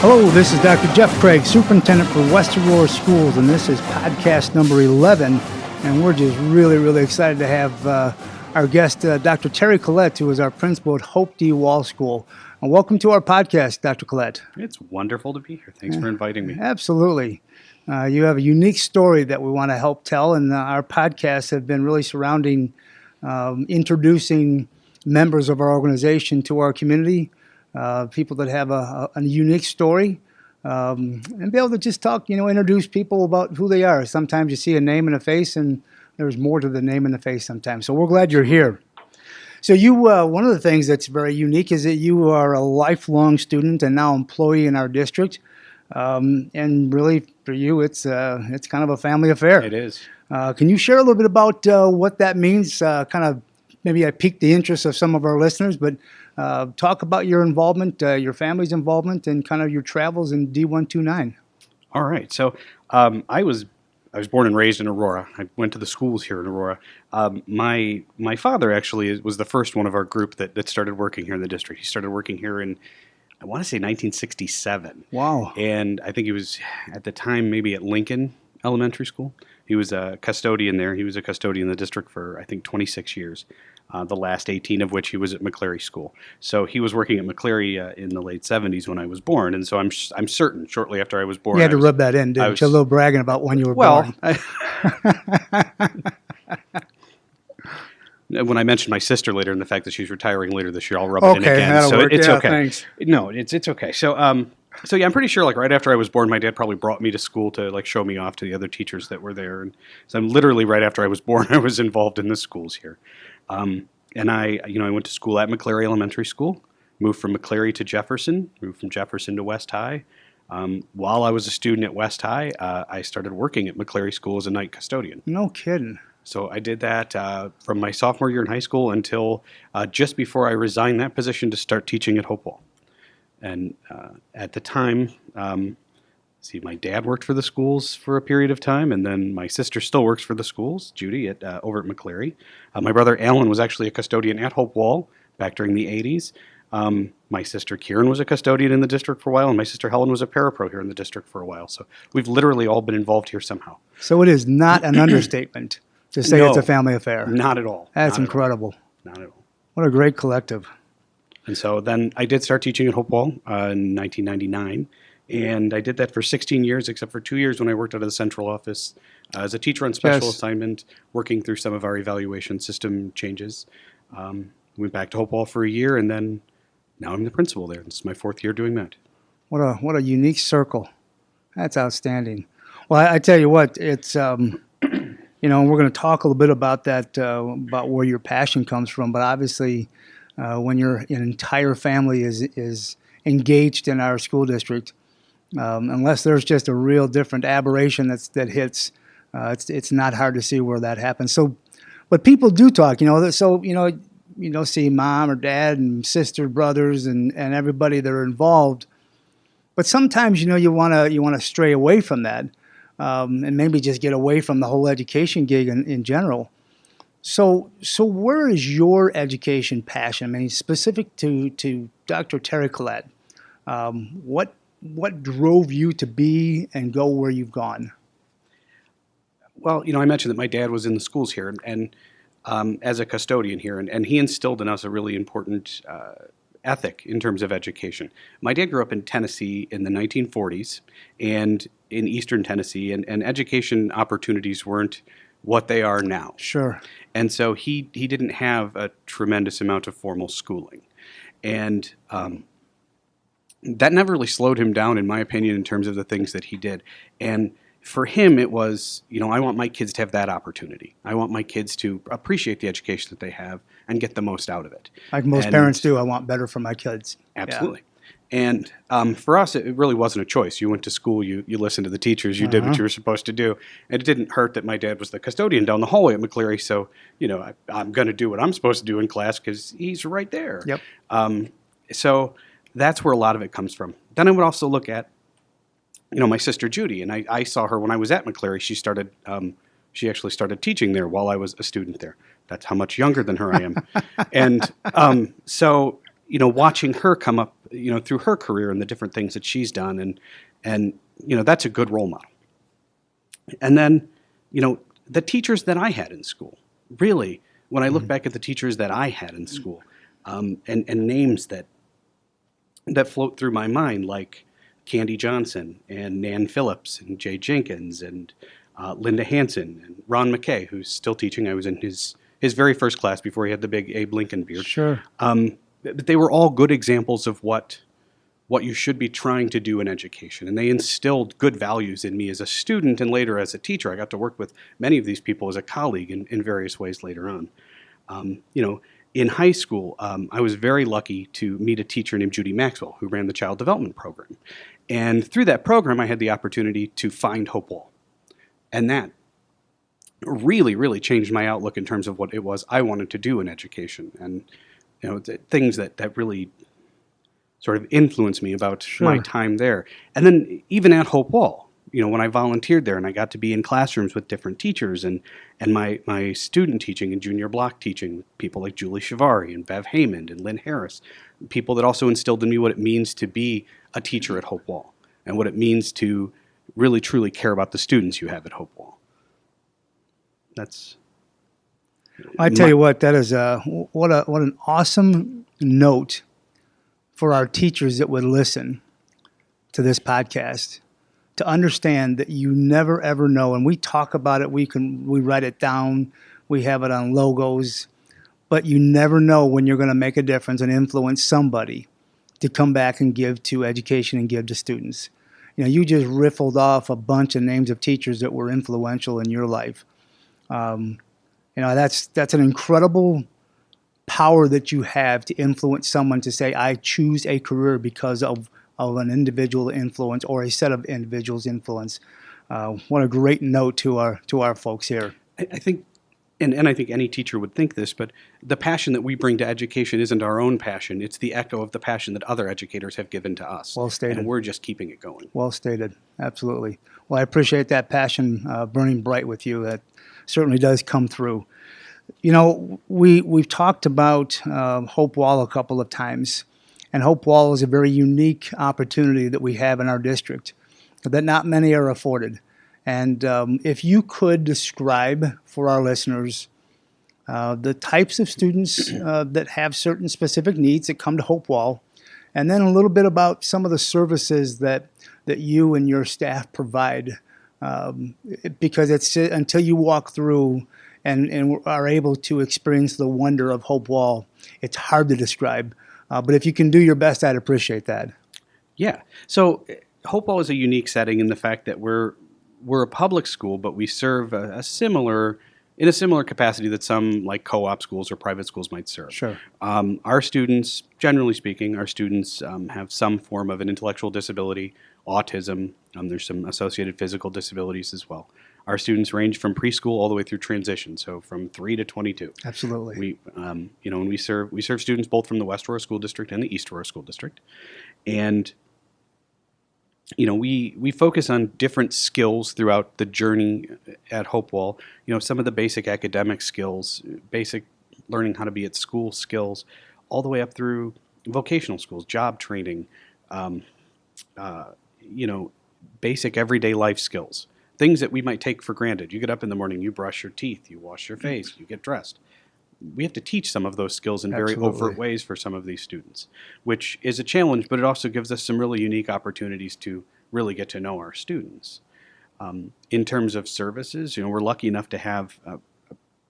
Hello, this is Dr. Jeff Craig, Superintendent for West Aurora Schools, and this is podcast number 11, and we're just really excited to have our guest, Dr. Terry Collette, who is our principal at Hope D. Wall School. And welcome to our podcast, Dr. Collette. It's wonderful to be here. Thanks for inviting me. Absolutely. You have a unique story that we want to help tell, and our podcasts have been really surrounding introducing members of our organization to our community, people that have a unique story, and be able to just talk, introduce people about who they are. Sometimes you see a name and a face, and there's more to the name and the face sometimes. So we're glad you're here. So you, one of the things that's very unique is that you are a lifelong student and now employee in our district. And really, for you, it's kind of a family affair. It is. Can you share a little bit about what that means? Maybe I piqued the interest of some of our listeners, but talk about your involvement, your family's involvement, and kind of your travels in D129. All right. So I was born and raised in Aurora. I went to the schools here in Aurora. My father actually was the first one of our group that started working here in the district. He started working here in, I want to say 1967. Wow. And I think he was, at the time, maybe at Lincoln Elementary School. He was a custodian there. He was a custodian in the district for, I think, 26 years, the last 18 of which he was at McCleary School. So he was working at McCleary in the late 70s when I was born. And so I'm certain shortly after I was born. You had to rub that in, didn't you? A little bragging about when you were born. When I mentioned my sister later and the fact that she's retiring later this year, I'll rub it in again. That'll so work. It's okay. Thanks. No, it's okay. So yeah, I'm pretty sure right after I was born, my dad probably brought me to school to show me off to the other teachers that were there. And so I'm literally right after I was born, I was involved in the schools here. And I went to school at McCleary Elementary School, moved from McCleary to Jefferson, moved from Jefferson to West High. While I was a student at West High, I started working at McCleary School as a night custodian. No kidding. So I did that from my sophomore year in high school until just before I resigned that position to start teaching at Hopewell. And at the time, my dad worked for the schools for a period of time, and then my sister still works for the schools, Judy, over at McCleary. My brother Alan was actually a custodian at Hopewell back during the 80s. My sister Kieran was a custodian in the district for a while, and my sister Helen was a parapro here in the district for a while. So we've literally all been involved here somehow. So it is not an understatement to say it's a family affair. Not at all. That's incredible. Not at all. What a great collective. And so then I did start teaching at Hopewell in 1999, and I did that for 16 years, except for 2 years when I worked out of the central office as a teacher on special assignment, working through some of our evaluation system changes. Went back to Hopewell for a year, and then now I'm the principal there. This is my 4th year doing that. What a unique circle. That's outstanding. Well, I tell you what, it's we're going to talk a little bit about that, about where your passion comes from. But obviously, when an entire family is engaged in our school district, unless there's just a real different aberration that hits, it's not hard to see where that happens. So, but people do talk, see mom or dad and sister, brothers, and everybody that are involved. But sometimes, you want to stray away from that. And maybe just get away from the whole education gig in general. So where is your education passion? I mean, specific to Dr. Terry Collette, what drove you to be and go where you've gone? Well, I mentioned that my dad was in the schools here and as a custodian here, and he instilled in us a really important ethic in terms of education. My dad grew up in Tennessee in the 1940s and in eastern Tennessee, and education opportunities weren't what they are now. Sure. And so he didn't have a tremendous amount of formal schooling. And that never really slowed him down, in my opinion, in terms of the things that he did. And for him, it was, I want my kids to have that opportunity. I want my kids to appreciate the education that they have and get the most out of it. Like most parents do, I want better for my kids. Absolutely. Yeah. And for us, it really wasn't a choice. You went to school, you listened to the teachers, you did what you were supposed to do. And it didn't hurt that my dad was the custodian down the hallway at McCleary, so, I'm going to do what I'm supposed to do in class because he's right there. Yep. So that's where a lot of it comes from. Then I would also look at, my sister Judy, and I saw her when I was at McCleary. She actually started teaching there while I was a student there. That's how much younger than her I am. And so, watching her come up through her career and the different things that she's done, and that's a good role model. And then, the teachers that I had in school, really, when I look back at the teachers that I had in school, and names that float through my mind, like Candy Johnson and Nan Phillips and Jay Jenkins and Linda Hansen and Ron McKay, who's still teaching. I was in his very first class before he had the big Abe Lincoln beard. Sure. But they were all good examples of what you should be trying to do in education. And they instilled good values in me as a student and later as a teacher. I got to work with many of these people as a colleague in various ways later on. In high school, I was very lucky to meet a teacher named Judy Maxwell, who ran the Child Development Program. And through that program, I had the opportunity to find Hope Wall. And that really, really changed my outlook in terms of what it was I wanted to do in education. And, things that really sort of influenced me about my time there. And then even at Hope Wall, when I volunteered there and I got to be in classrooms with different teachers and my student teaching and junior block teaching, people like Julie Shivari and Bev Haymond and Lynn Harris, people that also instilled in me what it means to be a teacher at Hope Wall and what it means to really truly care about the students you have at Hope Wall. That's... I tell you what, that is what an awesome note for our teachers that would listen to this podcast, to understand that you never ever know. And we talk about it, we write it down, we have it on logos, but you never know when you're going to make a difference and influence somebody to come back and give to education and give to students. You just riffled off a bunch of names of teachers that were influential in your life. That's an incredible power that you have to influence someone to say, I choose a career because of an individual influence or a set of individuals' influence. What a great note to our folks here. I think, and I think any teacher would think this, but the passion that we bring to education isn't our own passion. It's the echo of the passion that other educators have given to us. Well stated. And we're just keeping it going. Well stated. Absolutely. Well, I appreciate that passion burning bright with you. That certainly does come through. We've talked about Hope Wall a couple of times, and Hope Wall is a very unique opportunity that we have in our district that not many are afforded. And if you could describe for our listeners the types of students that have certain specific needs that come to Hope Wall, and then a little bit about some of the services that you and your staff provide, because it's until you walk through and are able to experience the wonder of Hope Wall, it's hard to describe. But if you can do your best, I'd appreciate that. Yeah. So Hope Wall is a unique setting in the fact that we're a public school, but we serve in a similar capacity that some like co-op schools or private schools might serve. Sure. Our students, generally speaking, have some form of an intellectual disability, autism. There's some associated physical disabilities as well. Our students range from preschool all the way through transition, so from 3 to 22. Absolutely. We serve students both from the West Aurora School District and the East Aurora School District, and we focus on different skills throughout the journey at Hope Wall. Some of the basic academic skills, basic learning how to be at school skills, all the way up through vocational schools, job training, basic everyday life skills. Things that we might take for granted. You get up in the morning, you brush your teeth, you wash your face, you get dressed. We have to teach some of those skills in very overt ways for some of these students, which is a challenge, but it also gives us some really unique opportunities to really get to know our students. In terms of services, we're lucky enough to have a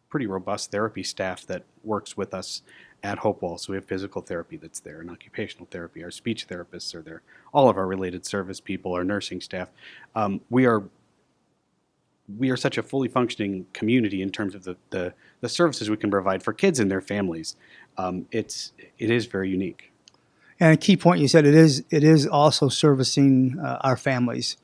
pretty robust therapy staff that works with us at Hope Wall. So we have physical therapy that's there, and occupational therapy. Our speech therapists are there. All of our related service people, our nursing staff. We are such a fully functioning community in terms of the services we can provide for kids and their families. It is very unique. And a key point you said, it is also servicing our families.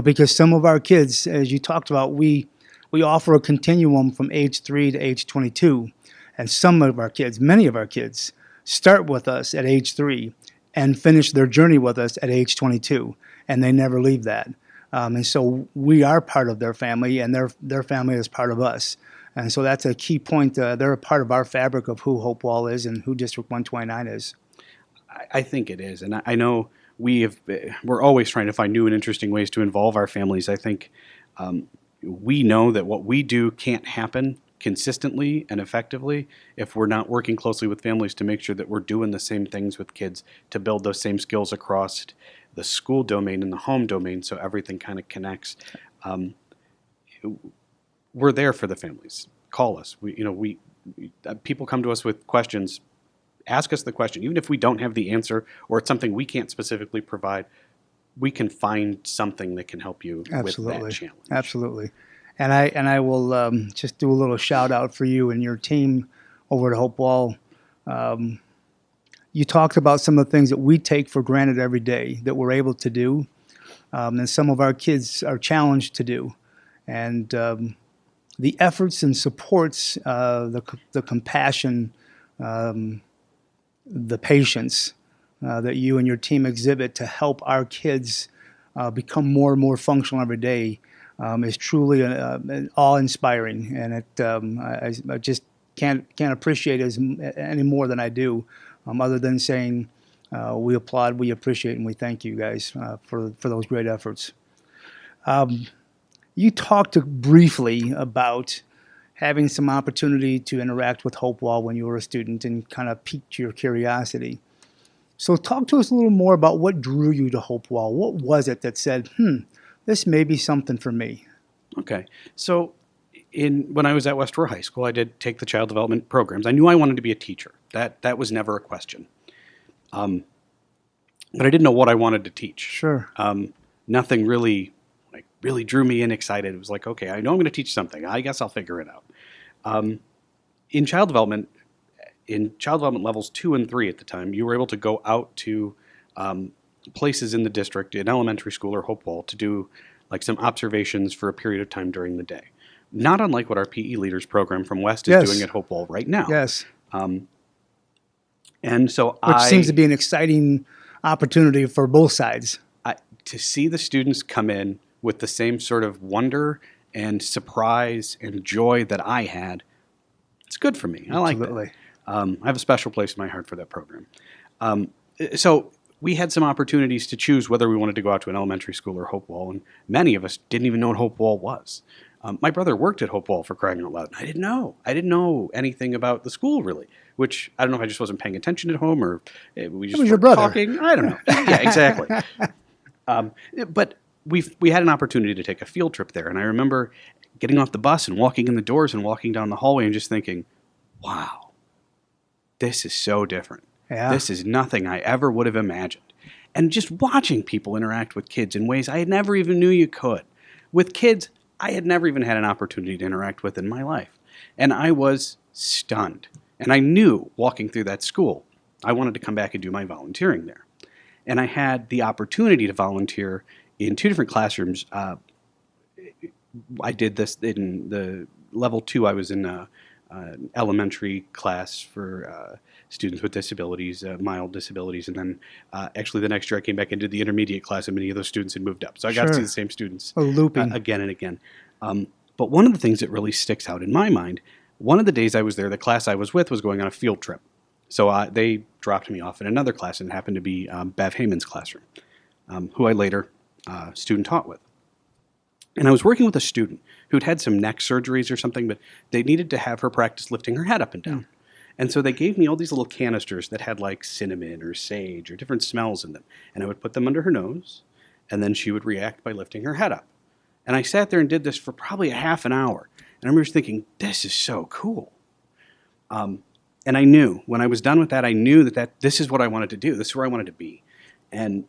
Because some of our kids, as you talked about, we offer a continuum from age 3 to age 22. And some of our kids, many of our kids, start with us at age 3 and finish their journey with us at age 22. And they never leave that. And so we are part of their family, and their family is part of us. And so that's a key point. They're a part of our fabric of who Hope Wall is and who District 129 is. I think it is, and I know we're always trying to find new and interesting ways to involve our families. I think we know that what we do can't happen consistently and effectively if we're not working closely with families to make sure that we're doing the same things with kids to build those same skills across the school domain and the home domain, so everything kind of connects. We're there for the families. Call us. People come to us with questions. Ask us the question, even if we don't have the answer or it's something we can't specifically provide. We can find something that can help you with that challenge. Absolutely. And I will just do a little shout out for you and your team over at Hopewell. You talked about some of the things that we take for granted every day that we're able to do, and some of our kids are challenged to do. And the efforts and supports, the compassion, the patience that you and your team exhibit to help our kids become more and more functional every day is truly awe-inspiring, and I just can't appreciate it any more than I do, other than saying we applaud, we appreciate, and we thank you guys for those great efforts. You talked briefly about having some opportunity to interact with Hopewell when you were a student and kind of piqued your curiosity. So talk to us a little more about what drew you to Hopewell. What was it that said, this may be something for me? Okay. So when I was at West Aurora High School, I did take the child development programs. I knew I wanted to be a teacher. That was never a question. But I didn't know what I wanted to teach. Sure. Nothing really drew me in excited. It was like, okay, I know I'm going to teach something. I guess I'll figure it out. In child development levels 2 and 3 at the time, you were able to go out to places in the district, in elementary school or Hopewell, to do like some observations for a period of time during the day. Not unlike what our PE Leaders program from West is doing at Hopewell right now. Yes. And so Which seems to be an exciting opportunity for both sides. To see the students come in with the same sort of wonder and surprise and joy that I had, it's good for me. I like that. I have a special place in my heart for that program. So we had some opportunities to choose whether we wanted to go out to an elementary school or Hopewell, and many of us didn't even know what Hopewell was. My brother worked at Hopewell, for crying out loud. I didn't know. I didn't know anything about the school, really, which I don't know if I just wasn't paying attention at home or we just weren't talking. I don't know. Yeah, exactly. But we had an opportunity to take a field trip there, and I remember getting off the bus and walking in the doors and walking down the hallway and just thinking, wow, this is so different. Yeah. This is nothing I ever would have imagined. And just watching people interact with kids in ways I had never even knew you could. With kids I had never even had an opportunity to interact with in my life. And I was stunned. And I knew walking through that school, I wanted to come back and do my volunteering there. And I had the opportunity to volunteer in 2 different classrooms. I did this in the level 2. I was in an elementary class for students with disabilities, mild disabilities, and then actually the next year I came back and did the intermediate class, and many of those students had moved up. So I got to see the same students again and again. But one of the things that really sticks out in my mind, one of the days I was there, the class I was with was going on a field trip. So they dropped me off in another class, and it happened to be Bev Heyman's classroom, who I later student taught with. And I was working with a student who'd had some neck surgeries or something, but they needed to have her practice lifting her head up and down. And so they gave me all these little canisters that had like cinnamon or sage or different smells in them. And I would put them under her nose, and then she would react by lifting her head up. And I sat there and did this for probably a half an hour. And I remember thinking, this is so cool. And I knew, when I was done with that, I knew that this is what I wanted to do. This is where I wanted to be. And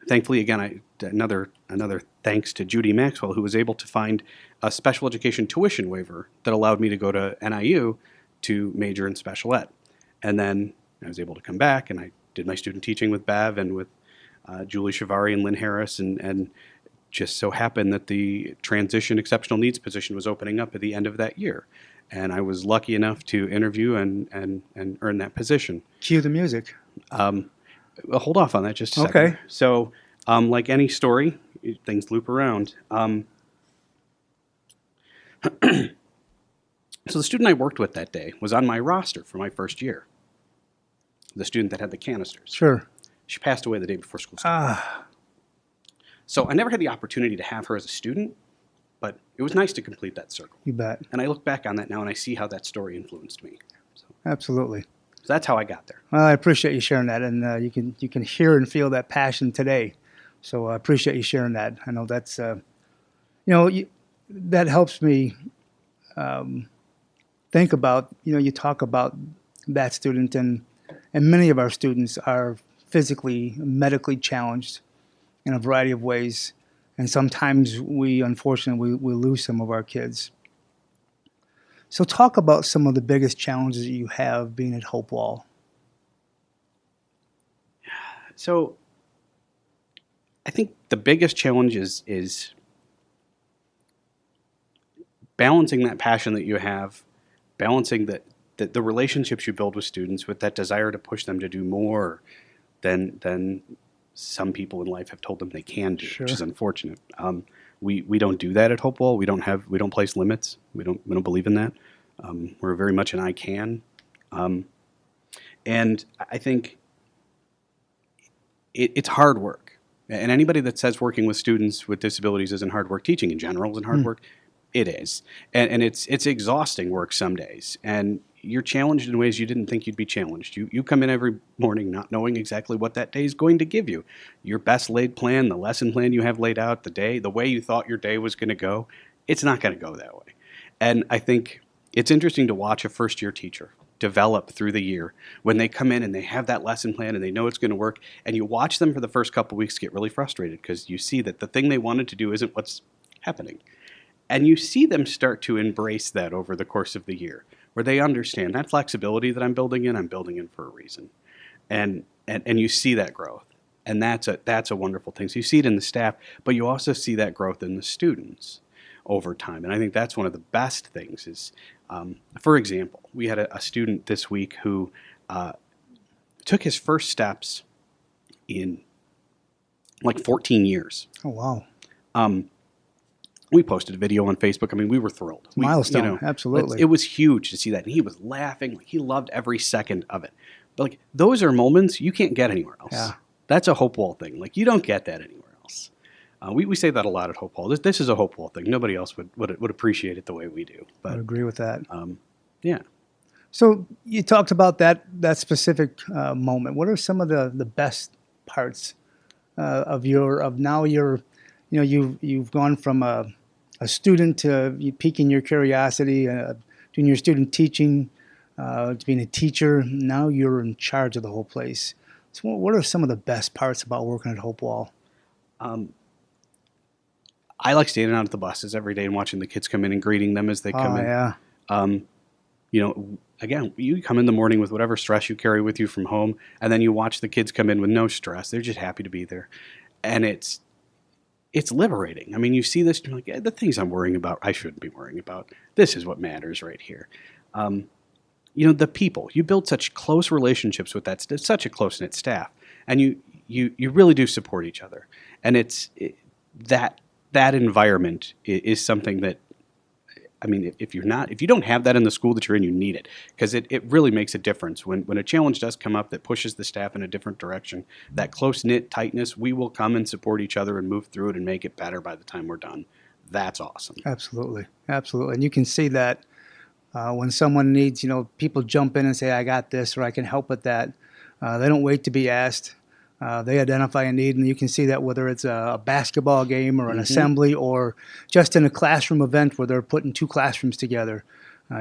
thankfully, again, another thanks to Judy Maxwell, who was able to find a special education tuition waiver that allowed me to go to NIU to major in special ed. And then I was able to come back, and I did my student teaching with Bev and with Julie Shivari and Lynn Harris, and just so happened that the transition exceptional needs position was opening up at the end of that year. And I was lucky enough to interview and earn that position. Cue the music. Well, hold off on that just a second. Okay. So, like any story, things loop around. So the student I worked with that day was on my roster for my first year. the student that had the canisters. Sure. She passed away the day before school started. So I never had the opportunity to have her as a student, but it was nice to complete that circle. You bet. And I look back on that now and I see how that story influenced me. So Absolutely. that's how I got there. Well, I appreciate you sharing that, and you can hear and feel that passion today. So I appreciate you sharing that. I know that's that helps me think about. You talk about that student, and many of our students are physically, medically challenged in a variety of ways, and sometimes unfortunately we lose some of our kids. So talk about some of the biggest challenges that you have being at Hopewell. So I think the biggest challenge is balancing that passion that you have, balancing the relationships you build with students with that desire to push them to do more than some people in life have told them they can do, Sure. which is unfortunate. We don't do that at Hopewell. We don't place limits. We don't believe in that. We're very much an I can, and I think it's hard work. And anybody that says working with students with disabilities isn't hard work, teaching in general isn't hard work, it is. And it's exhausting work some days. And you're challenged in ways you didn't think you'd be challenged. You come in every morning not knowing exactly what that day is going to give you. Your best laid plan, the lesson plan you have laid out, the way you thought your day was going to go, it's not going to go that way. And I think it's interesting to watch a first-year teacher develop through the year when they come in and they have that lesson plan and they know it's going to work, and you watch them for the first couple weeks get really frustrated because you see that the thing they wanted to do isn't what's happening. And you see them start to embrace that over the course of the year, where they understand that flexibility that I'm building in for a reason. And you see that growth. And that's a wonderful thing. So you see it in the staff, but you also see that growth in the students over time. And I think that's one of the best things is, for example, we had a student this week who took his first steps in like 14 years. Oh, wow. We posted a video on Facebook. I mean, we were thrilled. Milestone, absolutely. It was huge to see that. And he was laughing. Like, he loved every second of it. But like those are moments you can't get anywhere else. Yeah. That's a Hopewell thing. Like, you don't get that anywhere else. We say that a lot at Hopewell. This is a Hopewell thing. Nobody else would appreciate it the way we do. I would But agree with that. yeah. So you talked about that specific moment. What are some of the best parts you've gone from a student to you piquing your curiosity, doing your student teaching, to being a teacher. Now you're in charge of the whole place. So what are some of the best parts about working at Hopewell? I like standing out at the buses every day and watching the kids come in and greeting them as they come in. Yeah. Again, you come in the morning with whatever stress you carry with you from home, and then you watch the kids come in with no stress. They're just happy to be there. And it's liberating. I mean, you see this, and you're like, the things I'm worrying about, I shouldn't be worrying about. This is what matters right here. The people. You build such close relationships with such a close-knit staff, and you really do support each other. And that environment is something that, I mean, if you don't have that in the school that you're in, you need it, because it really makes a difference. When a challenge does come up that pushes the staff in a different direction, that close-knit tightness, we will come and support each other and move through it and make it better by the time we're done. That's awesome. Absolutely. Absolutely. And you can see that when someone needs, people jump in and say, I got this, or I can help with that. They don't wait to be asked. They identify a need, and you can see that whether it's a basketball game or an assembly or just in a classroom event where they're putting two classrooms together.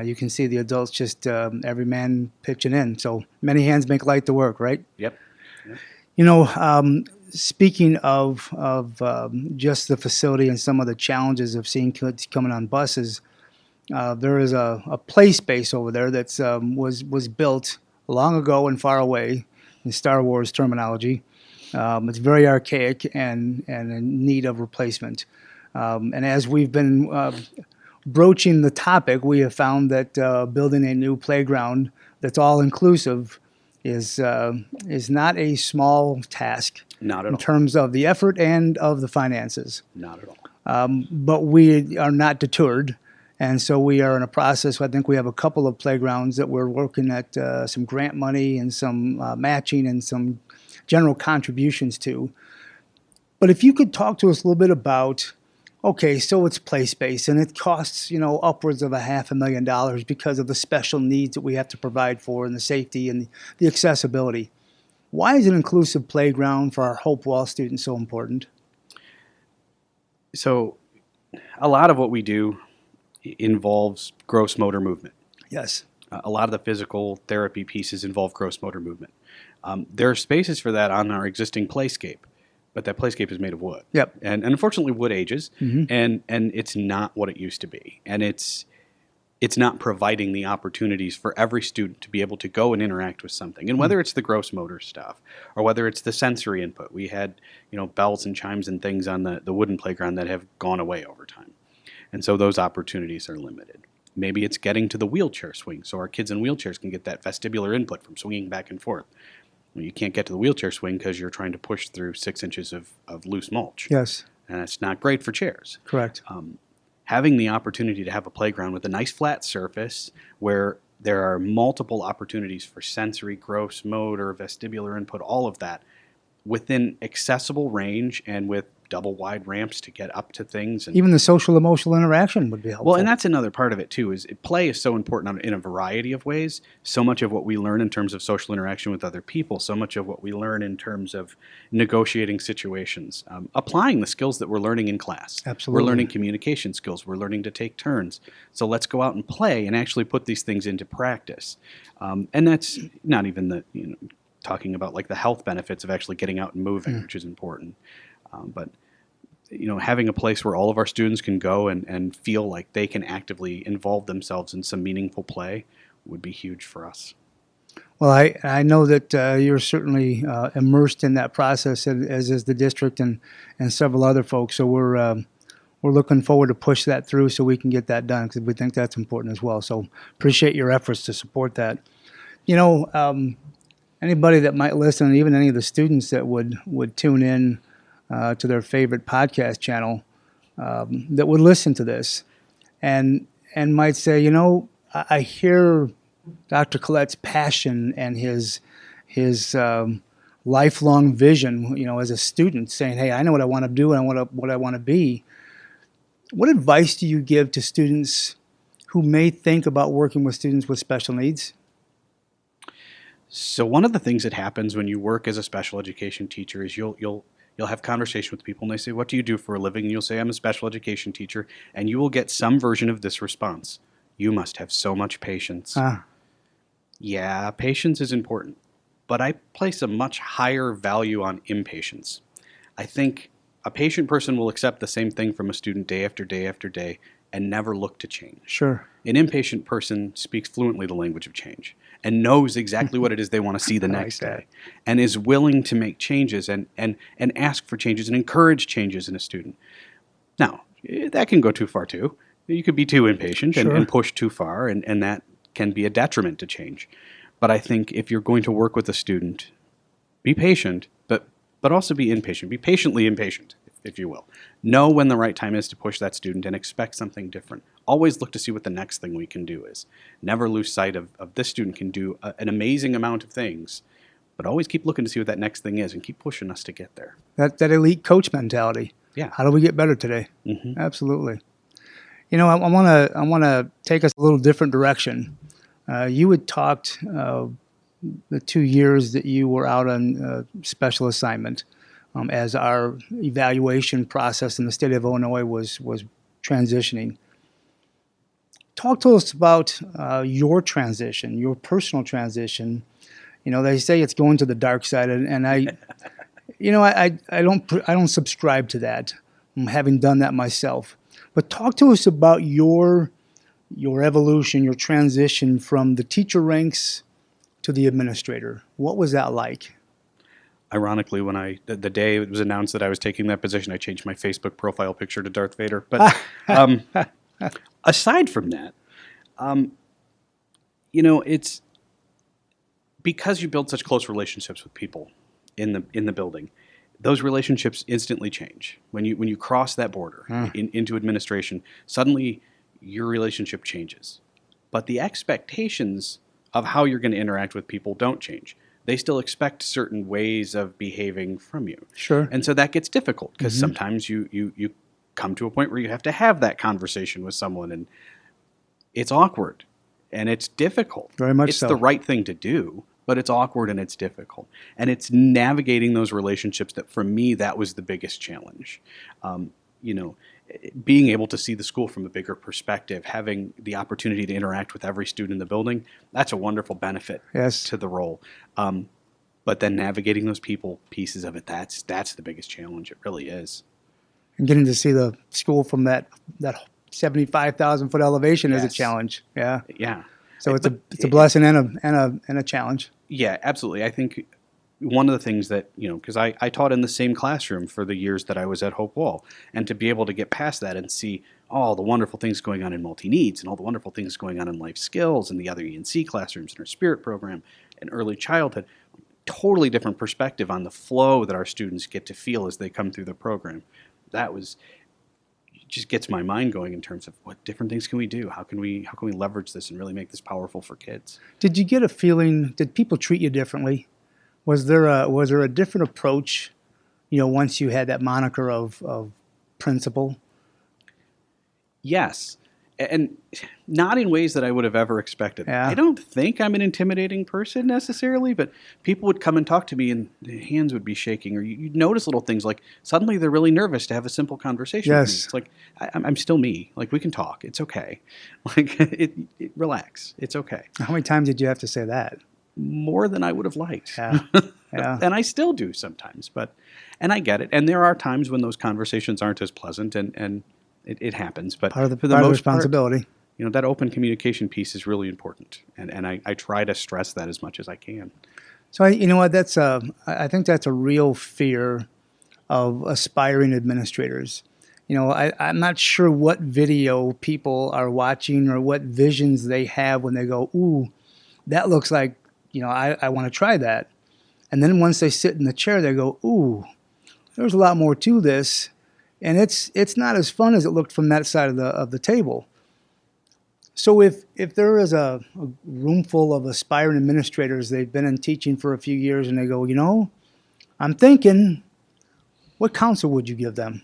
You can see the adults just every man pitching in. So many hands make light to work, right? Yep. Speaking of just the facility and some of the challenges of seeing kids coming on buses, there is a play space over there that's was built long ago and far away in Star Wars terminology. It's very archaic and in need of replacement. And as we've been broaching the topic, we have found that building a new playground that's all inclusive is not a small task. Not at in all. terms of the effort and of the finances. Not at all. But we are not deterred, And so we are in a process. I think we have a couple of playgrounds that we're working at some grant money and some matching and some general contributions to. But if you could talk to us a little bit about, okay, so it's play space and it costs, upwards of $500,000 because of the special needs that we have to provide for and the safety and the accessibility. Why is an inclusive playground for our Hopewell students so important? So a lot of what we do involves gross motor movement. Yes. A lot of the physical therapy pieces involve gross motor movement. There are spaces for that on our existing playscape, but that playscape is made of wood. Yep. And unfortunately, wood ages, and it's not what it used to be. And it's not providing the opportunities for every student to be able to go and interact with something. And whether it's the gross motor stuff or whether it's the sensory input, we had bells and chimes and things on the wooden playground that have gone away over time. And so those opportunities are limited. Maybe it's getting to the wheelchair swing so our kids in wheelchairs can get that vestibular input from swinging back and forth. Well, you can't get to the wheelchair swing because you're trying to push through 6 inches of loose mulch. Yes. And that's not great for chairs. Correct. Having the opportunity to have a playground with a nice flat surface where there are multiple opportunities for sensory, gross motor, vestibular input, all of that within accessible range and with double wide ramps to get up to things. And even the social emotional interaction would be helpful. well, and that's another part of it too, is play is so important in a variety of ways. So much of what we learn in terms of social interaction with other people, so much of what we learn in terms of negotiating situations, applying the skills that we're learning in class. Absolutely. We're learning communication skills. We're learning to take turns. So let's go out and play and actually put these things into practice. And that's not even the, talking about like the health benefits of actually getting out and moving, which is important. But having a place where all of our students can go and feel like they can actively involve themselves in some meaningful play would be huge for us. Well, I know that you're certainly immersed in that process, as is the district and several other folks. So we're looking forward to push that through so we can get that done, because we think that's important as well. So appreciate your efforts to support that. Anybody that might listen, even any of the students that would tune in to their favorite podcast channel that would listen to this and might say, I hear Dr. Collette's passion and his lifelong vision, as a student, saying, hey, I know what I want to do and what I want to be. What advice do you give to students who may think about working with students with special needs? So one of the things that happens when you work as a special education teacher is you'll have conversation with people and they say, what do you do for a living? And you'll say, I'm a special education teacher. And you will get some version of this response. You must have so much patience. Yeah, patience is important. But I place a much higher value on impatience. I think a patient person will accept the same thing from a student day after day after day and never look to change. Sure. An impatient person speaks fluently the language of change and knows exactly what it is they want to see the next day and is willing to make changes and ask for changes and encourage changes in a student. Now, that can go too far too. You could be too impatient and push too far, and that can be a detriment to change. But I think if you're going to work with a student, be patient, but also be impatient. Be patiently impatient, if you will. Know when the right time is to push that student and expect something different. Always look to see what the next thing we can do is. Never lose sight of this student can do an amazing amount of things, but always keep looking to see what that next thing is and keep pushing us to get there. That elite coach mentality. Yeah. How do we get better today? Mm-hmm. Absolutely. I want to take us a little different direction. You had talked the 2 years that you were out on special assignment as our evaluation process in the state of Illinois was transitioning. Talk to us about your transition, your personal transition. They say it's going to the dark side, and I don't subscribe to that, having done that myself. But talk to us about your evolution, your transition from the teacher ranks to the administrator. What was that like? Ironically, when the day it was announced that I was taking that position, I changed my Facebook profile picture to Darth Vader. But aside from that, it's because you build such close relationships with people in the building. Those relationships instantly change when you cross that border into administration. Suddenly, your relationship changes. But the expectations of how you're going to interact with people don't change. They still expect certain ways of behaving from you. Sure. And so that gets difficult because sometimes you come to a point where you have to have that conversation with someone, and it's awkward and it's difficult. Very much it's so. the right thing to do, but it's awkward and it's difficult. And it's navigating those relationships that, for me, that was the biggest challenge. Being able to see the school from a bigger perspective, having the opportunity to interact with every student in the building, that's a wonderful benefit to the role. But then navigating those people pieces of it, that's the biggest challenge. It really is. And getting to see the school from that 75,000 foot elevation is a challenge. Yeah. Yeah. So it's a blessing and a challenge. Yeah, absolutely. I think one of the things that, because I taught in the same classroom for the years that I was at Hope Wall, and to be able to get past that and see all the wonderful things going on in multi-needs and all the wonderful things going on in life skills and the other E&C classrooms and our spirit program and early childhood, totally different perspective on the flow that our students get to feel as they come through the program. Just gets my mind going in terms of what different things can we do? How can we leverage this and really make this powerful for kids? Did you get a feeling, did people treat you differently? Was there a different approach, once you had that moniker of principal? Yes. And not in ways that I would have ever expected. Yeah. I don't think I'm an intimidating person necessarily, but people would come and talk to me and their hands would be shaking, or you'd notice little things like suddenly they're really nervous to have a simple conversation with me. It's like, I'm still me. Like, we can talk. It's okay. Like, relax. It's okay. How many times did you have to say that? More than I would have liked. Yeah. Yeah. And I still do sometimes, and I get it. And there are times when those conversations aren't as pleasant, and it happens, but part of for the most responsibility. Part, that open communication piece is really important, and I try to stress that as much as I can. So that's I think that's a real fear of aspiring administrators. I'm not sure what video people are watching or what visions they have when they go, ooh, that looks like, I want to try that. And then once they sit in the chair, they go, ooh, there's a lot more to this. And it's not as fun as it looked from that side of the table. So if there is a room full of aspiring administrators, they've been in teaching for a few years, and they go, I'm thinking, what counsel would you give them?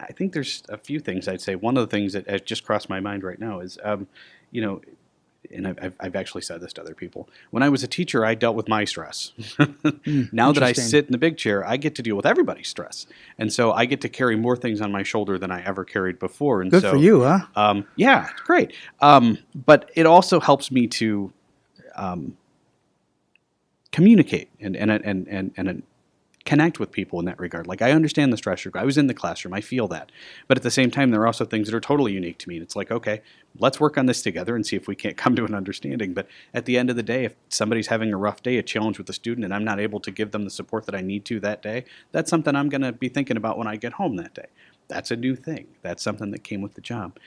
I think there's a few things I'd say. One of the things that has just crossed my mind right now is, and I've actually said this to other people. When I was a teacher, I dealt with my stress. Now that I sit in the big chair, I get to deal with everybody's stress. And so I get to carry more things on my shoulder than I ever carried before. And Good for you, huh? Yeah, it's great. But it also helps me to communicate and connect with people in that regard. Like, I understand the stress. I was in the classroom. I feel that. But at the same time, there are also things that are totally unique to me. And it's like, okay, let's work on this together and see if we can't come to an understanding. But at the end of the day, if somebody's having a rough day, a challenge with a student, and I'm not able to give them the support that I need to that day, that's something I'm going to be thinking about when I get home that day. That's a new thing. That's something that came with the job.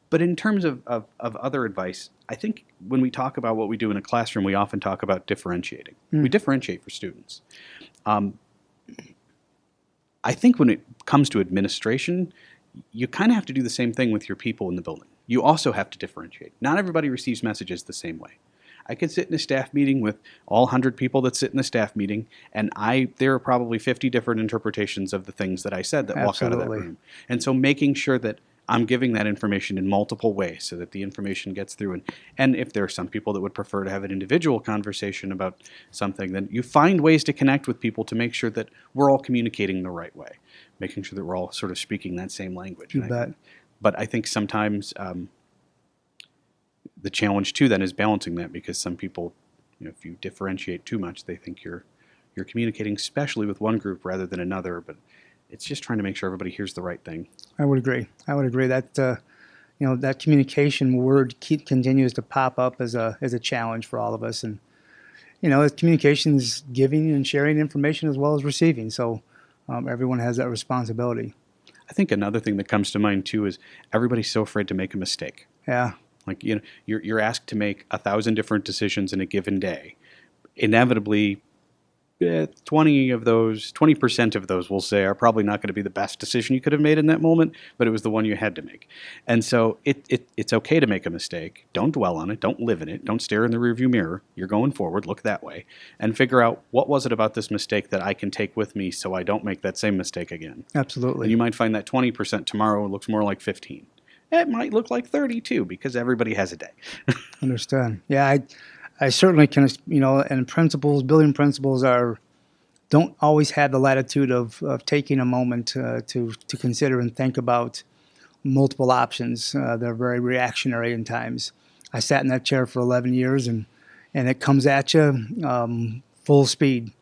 But in terms of other advice, I think when we talk about what we do in a classroom, we often talk about differentiating. We differentiate for students. I think when it comes to administration, you kind of have to do the same thing with your people in the building. You also have to differentiate. Not everybody receives messages the same way. I could sit in a staff meeting with all 100 people that sit in the staff meeting, and there are probably 50 different interpretations of the things that I said that walk out of that room. And so making sure that I'm giving that information in multiple ways so that the information gets through. And if there are some people that would prefer to have an individual conversation about something, then you find ways to connect with people to make sure that we're all communicating the right way, making sure that we're all sort of speaking that same language. You bet. But I think sometimes the challenge too then is balancing that, because some people, if you differentiate too much, they think you're communicating especially with one group rather than another. But it's just trying to make sure everybody hears the right thing. I would agree that that communication word continues to pop up as a challenge for all of us, and communication is giving and sharing information as well as receiving. So everyone has that responsibility. I think another thing that comes to mind too is everybody's so afraid to make a mistake. Yeah. Like, you're asked to make 1,000 different decisions in a given day. Inevitably, 20% of those, we'll say, are probably not going to be the best decision you could have made in that moment, but it was the one you had to make. And so it's okay to make a mistake. Don't dwell on it. Don't live in it. Don't stare in the rearview mirror. You're going forward. Look that way and figure out, what was it about this mistake that I can take with me so I don't make that same mistake again? Absolutely. And you might find that 20% tomorrow looks more like 15. It might look like 30 too, because everybody has a day. Understand. Yeah, I certainly can, and building principles don't always have the latitude of taking a moment to consider and think about multiple options. They're very reactionary in times. I sat in that chair for 11 years, and it comes at you full speed.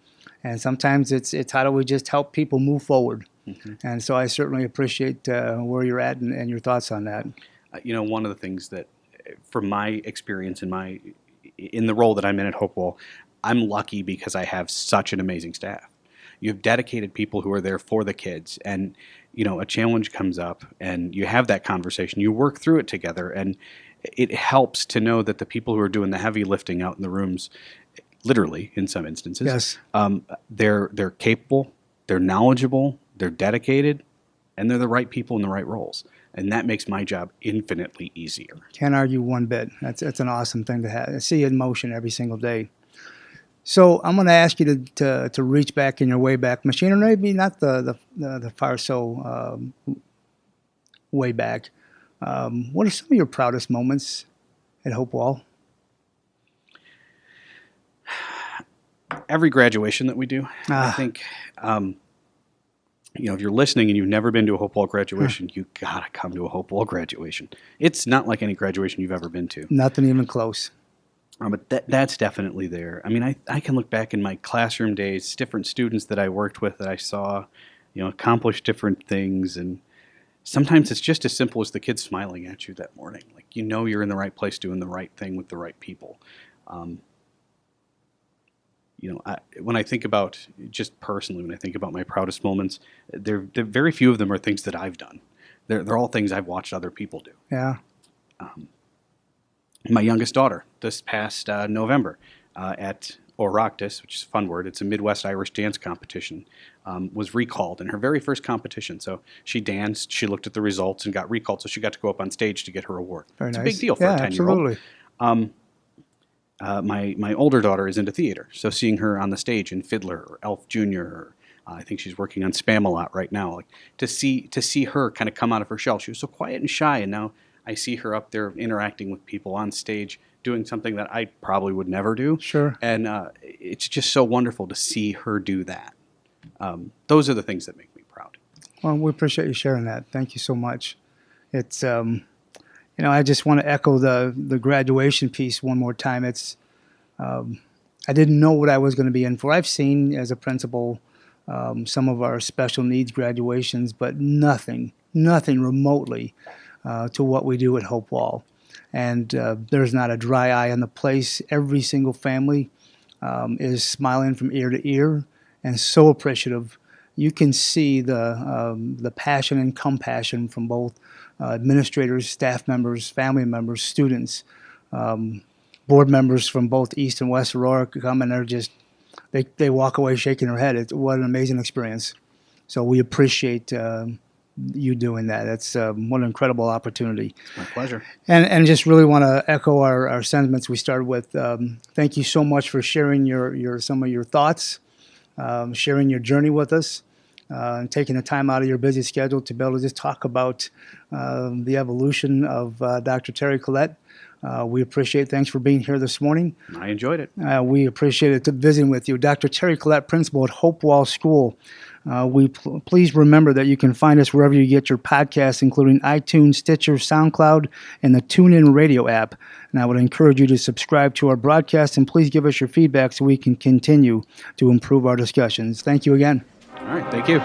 And sometimes it's how do we just help people move forward? Mm-hmm. And so I certainly appreciate where you're at and your thoughts on that. One of the things that, from my experience in the role that I'm in at Hopewell, I'm lucky because I have such an amazing staff. You have dedicated people who are there for the kids, and a challenge comes up and you have that conversation, you work through it together, and it helps to know that the people who are doing the heavy lifting out in the rooms, literally in some instances, yes, they're capable, they're knowledgeable, they're dedicated, and they're the right people in the right roles. And that makes my job infinitely easier. Can't argue one bit. That's an awesome thing to have. I see it in motion every single day. So I'm going to ask you to reach back in your way back machine, or maybe not the far so way back. What are some of your proudest moments at Hopewell? Every graduation that we do, I think. If you're listening and you've never been to a Hopewell graduation, you gotta come to a Hopewell graduation. It's not like any graduation you've ever been to. Nothing even close. But that's definitely there. I mean, I can look back in my classroom days, different students that I worked with that I saw, accomplish different things, and sometimes it's just as simple as the kids smiling at you that morning. Like, you're in the right place doing the right thing with the right people. When I think about, just personally, when I think about my proudest moments, they're very few of them are things that I've done. They're all things I've watched other people do. Yeah. My youngest daughter, this past November, at Oireachtas, which is a fun word, it's a Midwest Irish dance competition, was recalled in her very first competition. So she danced, she looked at the results and got recalled, so she got to go up on stage to get her award. Very it's nice. A big deal for a 10-year-old. Absolutely. My older daughter is into theater, so seeing her on the stage in Fiddler or Elf Jr. or I think she's working on Spam-A-Lot right now. Like to see her kind of come out of her shell. She was so quiet and shy, and now I see her up there interacting with people on stage, doing something that I probably would never do. Sure. And it's just so wonderful to see her do that. Those are the things that make me proud. Well, we appreciate you sharing that. Thank you so much. It's I just want to echo the graduation piece one more time. It's I didn't know what I was going to be in for. I've seen as a principal some of our special needs graduations, but nothing remotely to what we do at Hopewell. And there's not a dry eye on the place. Every single family is smiling from ear to ear and so appreciative. You can see the passion and compassion from both administrators, staff members, family members, students, board members from both East and West Aurora come, and they walk away shaking their head. What an amazing experience. So we appreciate you doing that. It's what an incredible opportunity. It's my pleasure. And just really want to echo our sentiments we started with. Thank you so much for sharing some of your thoughts, sharing your journey with us, and taking the time out of your busy schedule to be able to just talk about the evolution of Dr. Terry Collette. We appreciate it. Thanks for being here this morning. I enjoyed it. We appreciate it visiting with you. Dr. Terry Collette, principal at Hopewell School. Please remember that you can find us wherever you get your podcasts, including iTunes, Stitcher, SoundCloud, and the TuneIn Radio app. And I would encourage you to subscribe to our broadcast, and please give us your feedback so we can continue to improve our discussions. Thank you again. All right. Thank you.